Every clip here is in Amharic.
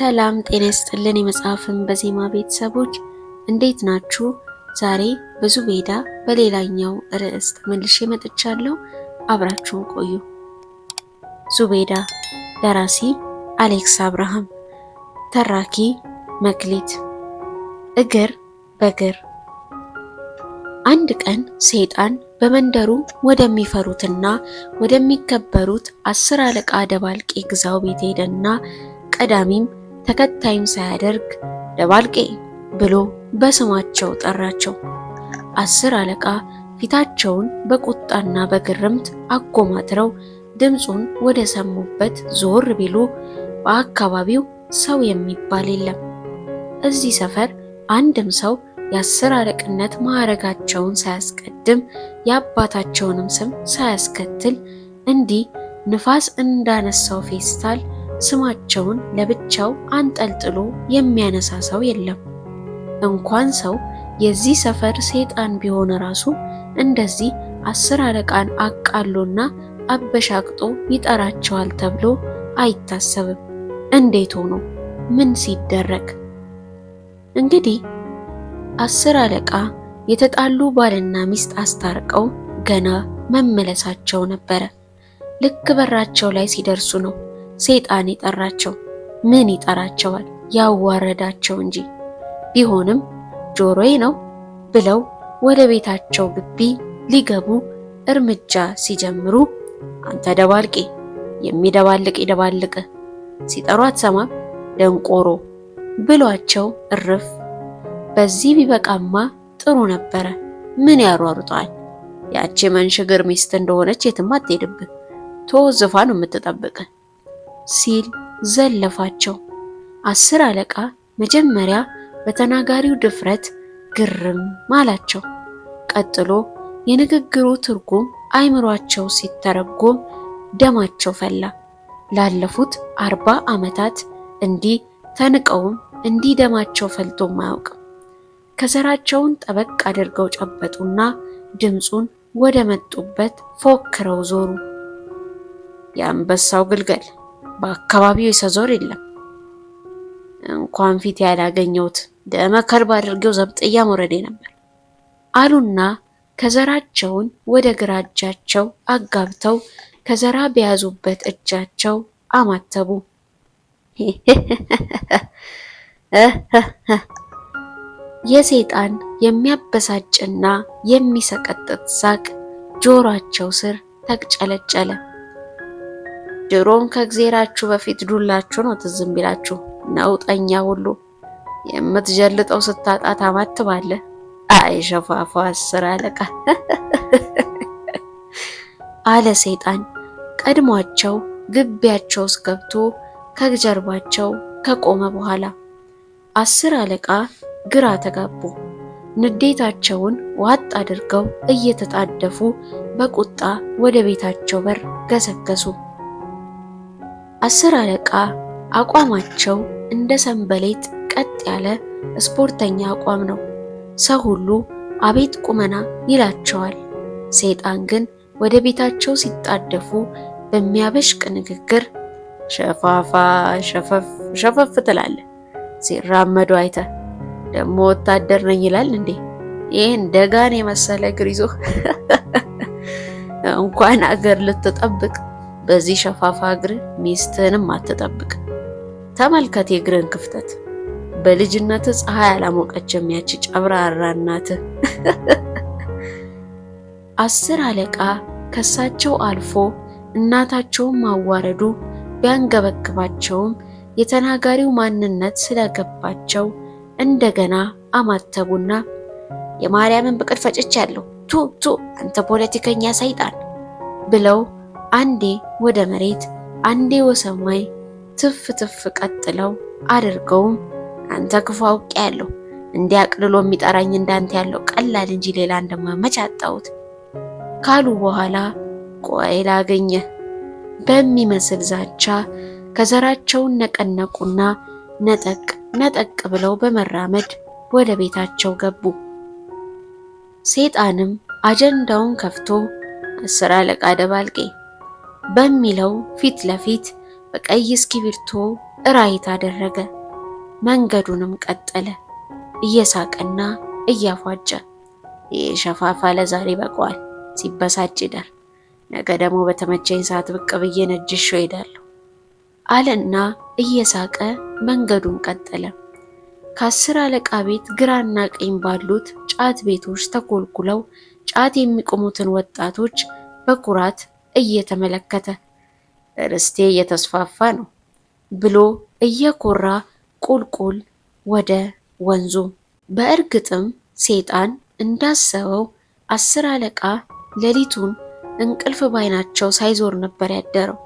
ሰላም ጤና ይስጥልን። የመጽሐፍን በዜማ ቤተሰቦች እንዴት ናችሁ? ዛሬ በዙቤዳ በሌላኛው ርዕስ ተመልሼ መጥቻለሁ። አብራችሁን ቆዩ። ዙቤዳ፣ ደራሲ አሌክስ አብርሃም፣ ተራኪ መክሊት። እግር በእግር። አንድ ቀን ሰይጣን በመንደሩ ወደሚፈሩትና ወደሚከበሩት 10 አለቃ ደባልቄ ግዛው ቤት ሄደና ቀዳሚም ተከታይም ሳያደርግ ደባልቄ ብሎ በስማቸው ጠራቸው። 10 አለቃ ፊታቸውን በቁጣና በግርምት አጎማትረው ድምፁን ወደ ሰሙበት ዞር ቢሉ በአካባቢው ሰው የሚባል የለም። እዚህ ሰፈር አንድም ሰው የ10 አለቅነት ማዕረጋቸውን ሳያስቀድም የአባታቸውንም ስም ሳያስከትል እንዲህ ንፋስ እንዳነሳው ፌስታል ስማቸውን ለብቻው አንጠልጥሎ የሚያነሳ ሰው የለም። እንኳን ሰው የዚህ ሰፈር ሰይጣን ቢሆን ራሱ እንደዚህ 10 አለቃን አቃሎና አበሻቅጦ ይጠራቸዋል ተብሎ አይታሰብም። እንዴት ሆኖ ምን ሲደረግ? እንግዲህ 10 አለቃ የተጣሉ ባልና ሚስት አስታርቀው ገና መመለሳቸው ነበረ። ልክ በራቸው ላይ ሲደርሱ ነው ሰይጣን የጠራቸው። ምን ይጠራቸዋል? ያዋረዳቸው እንጂ። ቢሆንም ጆሮዬ ነው ብለው ወደ ቤታቸው ግቢ ሊገቡ እርምጃ ሲጀምሩ አንተ ደባልቄ፣ የሚደባልቅ ይደባልቅ፣ ሲጠሩ አትሰማም ደንቆሮ ብሏቸው እርፍ። በዚህ ቢበቃማ ጥሩ ነበረ። ምን ያሯሩጣል? ያቺ መንሽግር ሚስት እንደሆነች የትም አትሄድብህ፣ ተወዝፋ ነው የምትጠብቅ ሲል ዘለፋቸው። 10 አለቃ መጀመሪያ በተናጋሪው ድፍረት ግርም አላቸው። ቀጥሎ የንግግሩ ትርጉም አይምሯቸው ሲተረጎም ደማቸው ፈላ። ላለፉት 40 ዓመታት እንዲህ ተንቀውም እንዲህ ደማቸው ፈልቶም አያውቅም። ከዘራቸውን ጠበቅ አድርገው ጨበጡና ድምፁን ወደ መጡበት ፎክረው ዞሩ። የአንበሳው ግልገል፣ በአካባቢው የሰዞር የለም። እንኳን ፊት ያላገኘሁት ደመ ከልብ አድርገው ዘብጥያ መውረዴ ነበር አሉና ከዘራቸውን ወደ ግራ እጃቸው አጋብተው ከዘራ በያዙበት እጃቸው አማተቡ። የሰይጣን የሚያበሳጭና የሚሰቀጥጥ ሳቅ ጆሮአቸው ስር ተቅጨለጨለ። ድሮም ከእግዜራችሁ በፊት ዱላችሁ ነው ትዝም ቢላችሁ፣ ነውጠኛ ሁሉ የምትጀልጠው ስታጣ ታማትባለህ። አይ ሸፋፋ 10 አለቃ አለ ሰይጣን ቀድሟቸው ግቢያቸው ውስጥ ገብቶ ከጀርባቸው ከቆመ በኋላ። 10 አለቃ ግራ ተጋቡ። ንዴታቸውን ዋጥ አድርገው እየተጣደፉ በቁጣ ወደ ቤታቸው በር ገሰገሱ። 10 አለቃ አቋማቸው እንደ ሰንበሌጥ ቀጥ ያለ ስፖርተኛ አቋም ነው። ሰው ሁሉ አቤት ቁመና ይላቸዋል። ሰይጣን ግን ወደ ቤታቸው ሲጣደፉ በሚያበሽቅ ንግግር ሸፋፋ ሸፈፍ ትላለህ፣ ሲራመዱ አይተ ደግሞ ወታደር ነኝ ይላል እንዴ? ይህን ደጋን የመሰለ እግር ይዞ እንኳን አገር ልትጠብቅ በዚህ ሸፋፋ እግር ሚስትህንም አትጠብቅ። ተመልከት የእግርን ክፍተት። በልጅነት ፀሐይ አላሞቀችም ያቺ ጨብራራ እናትህ። 10 አለቃ ከሳቸው አልፎ እናታቸውን ማዋረዱ ቢያንገበግባቸውም የተናጋሪው ማንነት ስለገባቸው እንደገና አማተቡና የማርያምን ብቅል ፈጭቻለሁ ቱ አንተ ፖለቲከኛ ሰይጣን ብለው አንዴ ወደ መሬት አንዴ ወሰማይ ትፍ ትፍ ቀጥለው አድርገውም አንተ ክፉ አውቄያለሁ፣ እንዲያቅልሎ የሚጠራኝ እንዳንተ ያለው ቀላል እንጂ ሌላ እንደማመች አጣሁት ካሉ በኋላ ቆይ ላገኘህ በሚመስል ዛቻ ከዘራቸውን ነቀነቁና ነጠቅ ብለው በመራመድ ወደ ቤታቸው ገቡ። ሰይጣንም አጀንዳውን ከፍቶ 10 አለቃ ደባልቄ በሚለው ፊት ለፊት በቀይ እስክሪብቶ ራይት አደረገ። መንገዱንም ቀጠለ እየሳቀና እያፏጨ። ይህ ሸፋፋ ለዛሬ በቀዋል፣ ሲበሳጭ ይደር፣ ነገ ደግሞ በተመቸኝ ሰዓት ብቅ ብዬ ነጅሼው እሄዳለሁ አለና እየሳቀ መንገዱን ቀጠለ። ከ10 አለቃ ቤት ግራና ቀኝ ባሉት ጫት ቤቶች ተኮልኩለው ጫት የሚቆሙትን ወጣቶች በኩራት እየተመለከተ ርስቴ እየተስፋፋ ነው ብሎ እየኮራ ቁልቁል ወደ ወንዙ። በእርግጥም ሰይጣን እንዳሰበው 10 አለቃ ሌሊቱን እንቅልፍ ባይናቸው ሳይዞር ነበር ያደረው።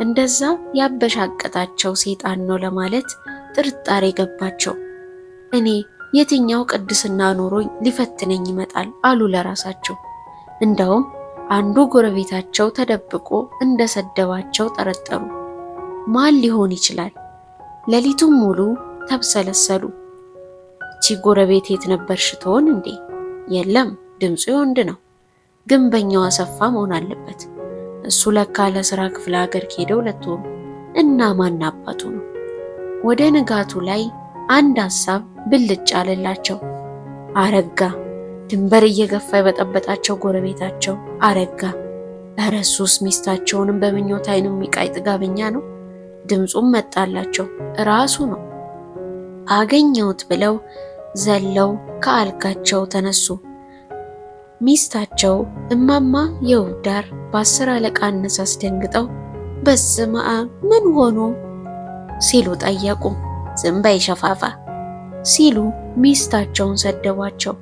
እንደዛ ያበሻቀጣቸው ሰይጣን ነው ለማለት ጥርጣሬ ገባቸው። እኔ የትኛው ቅድስና ኖሮኝ ሊፈትነኝ ይመጣል አሉ ለራሳቸው። እንደውም አንዱ ጎረቤታቸው ተደብቆ እንደሰደባቸው ጠረጠሩ። ማን ሊሆን ይችላል? ሌሊቱን ሙሉ ተብሰለሰሉ። እቺ ጎረቤት የት ነበርሽ ትሆን እንዴ? የለም ድምፁ የወንድ ነው። ግንበኛው አሰፋ መሆን አለበት። እሱ ለካ ለስራ ክፍለ ሀገር ከሄደው ለትሆኑ እና ማን አባቱ ነው። ወደ ንጋቱ ላይ አንድ ሐሳብ ብልጭ አለላቸው። አረጋ፣ ድንበር እየገፋ የበጠበጣቸው ጎረቤታቸው አረጋ። እረ እሱስ ሚስታቸውንም በምኞት አይኑ የሚቃይ ጥጋበኛ ነው። ድምፁም መጣላቸው፣ ራሱ ነው። አገኘሁት ብለው ዘለው ከአልጋቸው ተነሱ። ሚስታቸው እማማ የውብዳር በ10 አለቃ አነሳስ ደንግጠው በስመ አብ ምን ሆኑ ሲሉ ጠየቁ። ዝም በይ ሸፋፋ ሲሉ ሚስታቸውን ሰደቧቸው።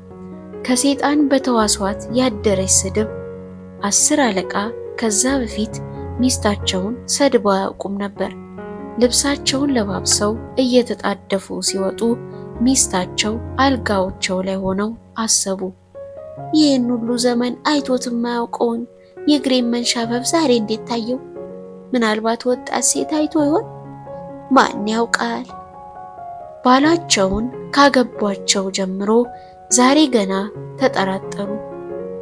ከሰይጣን በተዋሷት ያደረች ስድብ 10 አለቃ ከዛ በፊት ሚስታቸውን ሰድበው አያውቁም ነበር። ልብሳቸውን ለባብሰው እየተጣደፉ ሲወጡ ሚስታቸው አልጋዎቸው ላይ ሆነው አሰቡ። ይህን ሁሉ ዘመን አይቶት የማያውቀውን የእግሬን መንሻፈፍ ዛሬ እንዴት ታየው? ምናልባት ወጣት ሴት አይቶ ይሆን? ማን ያውቃል? ባላቸውን ካገቧቸው ጀምሮ ዛሬ ገና ተጠራጠሩ።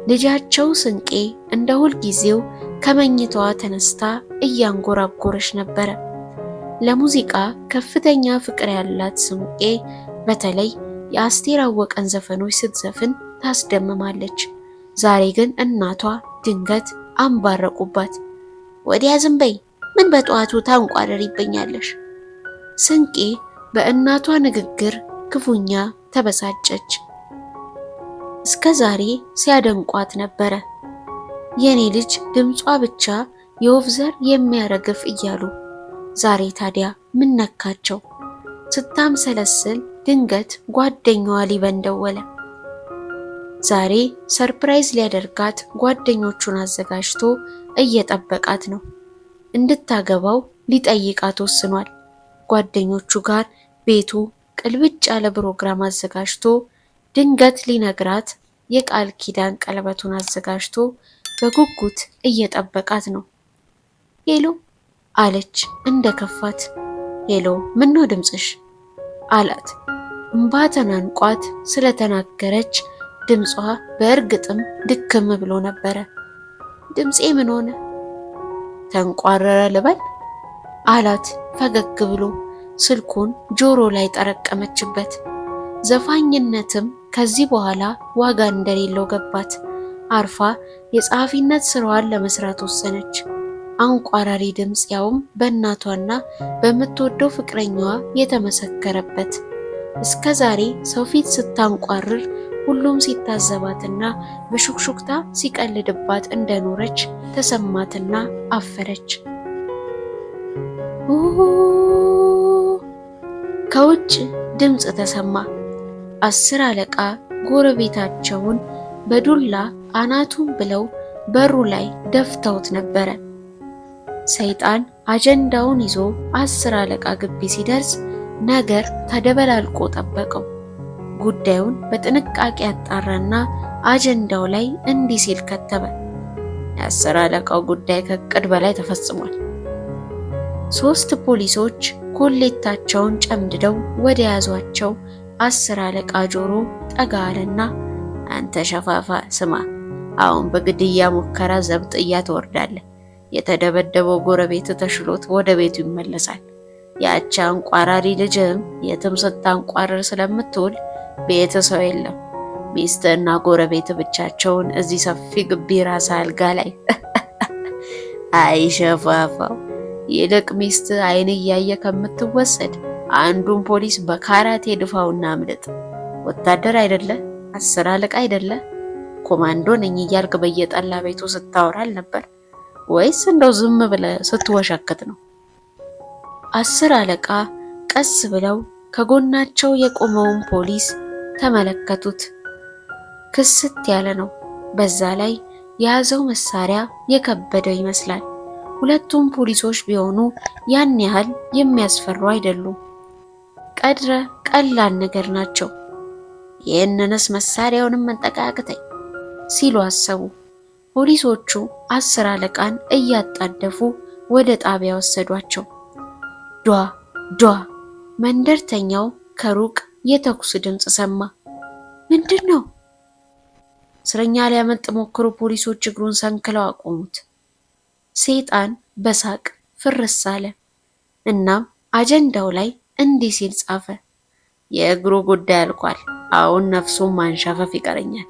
ልጃቸው ስንቄ እንደ ሁልጊዜው ከመኝታዋ ተነስታ እያንጎራጎረች ነበረ። ለሙዚቃ ከፍተኛ ፍቅር ያላት ስንቄ በተለይ የአስቴር አወቀን ዘፈኖች ስትዘፍን ታስደምማለች። ዛሬ ግን እናቷ ድንገት አንባረቁባት። ወዲያ ዝም በይ፣ ምን በጠዋቱ ታንቋረሪብኛለሽ? ስንቄ በእናቷ ንግግር ክፉኛ ተበሳጨች። እስከ ዛሬ ሲያደንቋት ነበረ። የኔ ልጅ ድምጿ ብቻ የወፍ ዘር የሚያረግፍ እያሉ፣ ዛሬ ታዲያ ምን ነካቸው? ስታምሰለስል ድንገት ጓደኛዋ ሊበን ደወለ። ዛሬ ሰርፕራይዝ ሊያደርጋት ጓደኞቹን አዘጋጅቶ እየጠበቃት ነው። እንድታገባው ሊጠይቃት ወስኗል። ጓደኞቹ ጋር ቤቱ ቅልብጭ ያለ ፕሮግራም አዘጋጅቶ ድንገት ሊነግራት የቃል ኪዳን ቀለበቱን አዘጋጅቶ በጉጉት እየጠበቃት ነው። ሄሎ አለች እንደከፋት። ሄሎ ምነው ድምፅሽ አላት። እምባ ተናንቋት ስለተናገረች ድምጿ በእርግጥም ድክም ብሎ ነበረ። ድምፄ ምን ሆነ? ተንቋረረ ልበል አላት ፈገግ ብሎ። ስልኩን ጆሮ ላይ ጠረቀመችበት። ዘፋኝነትም ከዚህ በኋላ ዋጋ እንደሌለው ገባት። አርፋ የጸሐፊነት ስራዋን ለመስራት ወሰነች። አንቋራሪ ድምፅ፣ ያውም በእናቷና በምትወደው ፍቅረኛዋ የተመሰከረበት። እስከ ዛሬ ሰው ፊት ስታንቋርር ሁሉም ሲታዘባትና በሹክሹክታ ሲቀልድባት እንደኖረች ተሰማትና አፈረች። ከውጭ ድምፅ ተሰማ። 10 አለቃ ጎረቤታቸውን በዱላ አናቱን ብለው በሩ ላይ ደፍተውት ነበረ። ሰይጣን አጀንዳውን ይዞ 10 አለቃ ግቢ ሲደርስ ነገር ተደበላልቆ ጠበቀው። ጉዳዩን በጥንቃቄ ያጣራና አጀንዳው ላይ እንዲህ ሲል ከተበ። የ10 አለቃው ጉዳይ ከዕቅድ በላይ ተፈጽሟል። 3 ፖሊሶች ኮሌታቸውን ጨምድደው ወደ ያዟቸው 10 አለቃ ጆሮ ጠጋ አለና አንተ ሸፋፋ ስማ፣ አሁን በግድያ ሙከራ ዘብጥያ ትወርዳለህ። የተደበደበው ጎረቤት ተሽሎት ወደ ቤቱ ይመለሳል። ያቺ አንቋራሪ ልጅም የትም ስታንቋርር ስለምትውል ቤት ሰው የለም። ሚስትህና ጎረቤት ብቻቸውን እዚህ ሰፊ ግቢ ራስ አልጋ ላይ። አይሸፋፋው። ይልቅ ሚስት አይን እያየ ከምትወሰድ አንዱን ፖሊስ በካራቴ ድፋውና አምልጥ። ወታደር አይደለ? 10 አለቃ አይደለ? ኮማንዶ ነኝ እያልክ በየጠላ ቤቱ ስታወራል ነበር ወይስ እንደው ዝም ብለህ ስትወሸክት ነው? 10 አለቃ ቀስ ብለው ከጎናቸው የቆመውን ፖሊስ ተመለከቱት። ክስት ያለ ነው። በዛ ላይ የያዘው መሳሪያ የከበደው ይመስላል። ሁለቱም ፖሊሶች ቢሆኑ ያን ያህል የሚያስፈሩ አይደሉም። ቀላል ነገር ናቸው። ይህንንስ መሳሪያውንም መንጠቃቅተኝ ሲሉ አሰቡ። ፖሊሶቹ 10 አለቃን እያጣደፉ ወደ ጣቢያ ወሰዷቸው። ዷ ዷ መንደርተኛው ከሩቅ የተኩስ ድምፅ ሰማ። ምንድን ነው? እስረኛ ሊያመልጥ ሞክሮ ፖሊሶች እግሩን ሰንክለው አቆሙት። ሰይጣን በሳቅ ፍርስ አለ። እናም አጀንዳው ላይ እንዲህ ሲል ጻፈ። የእግሩ ጉዳይ አልቋል። አሁን ነፍሱን ማንሻፈፍ ይቀረኛል።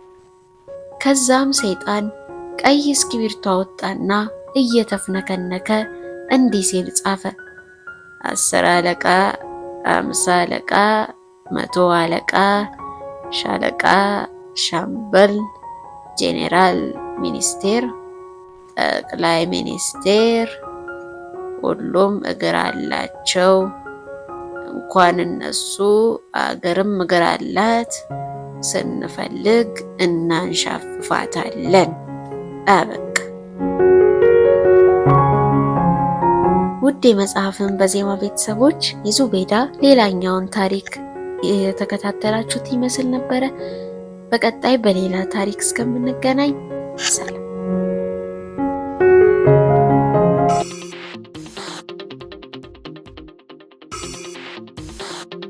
ከዛም ሰይጣን ቀይ እስክሪብቶ አወጣና እየተፍነከነከ እንዲህ ሲል ጻፈ። 10 አለቃ፣ 50 አለቃ፣ 100 አለቃ፣ ሻለቃ፣ ሻምበል፣ ጄኔራል፣ ሚኒስቴር፣ ጠቅላይ ሚኒስቴር ሁሉም እግር አላቸው። እንኳን እነሱ አገርም እግር አላት። ስንፈልግ እናንሻፍፋታለን። አበቃ። ውድ የመጽሐፍን በዜማ ቤተሰቦች የዙቤዳ ሌላኛውን ታሪክ የተከታተላችሁት ይመስል ነበረ። በቀጣይ በሌላ ታሪክ እስከምንገናኝ ሰላም።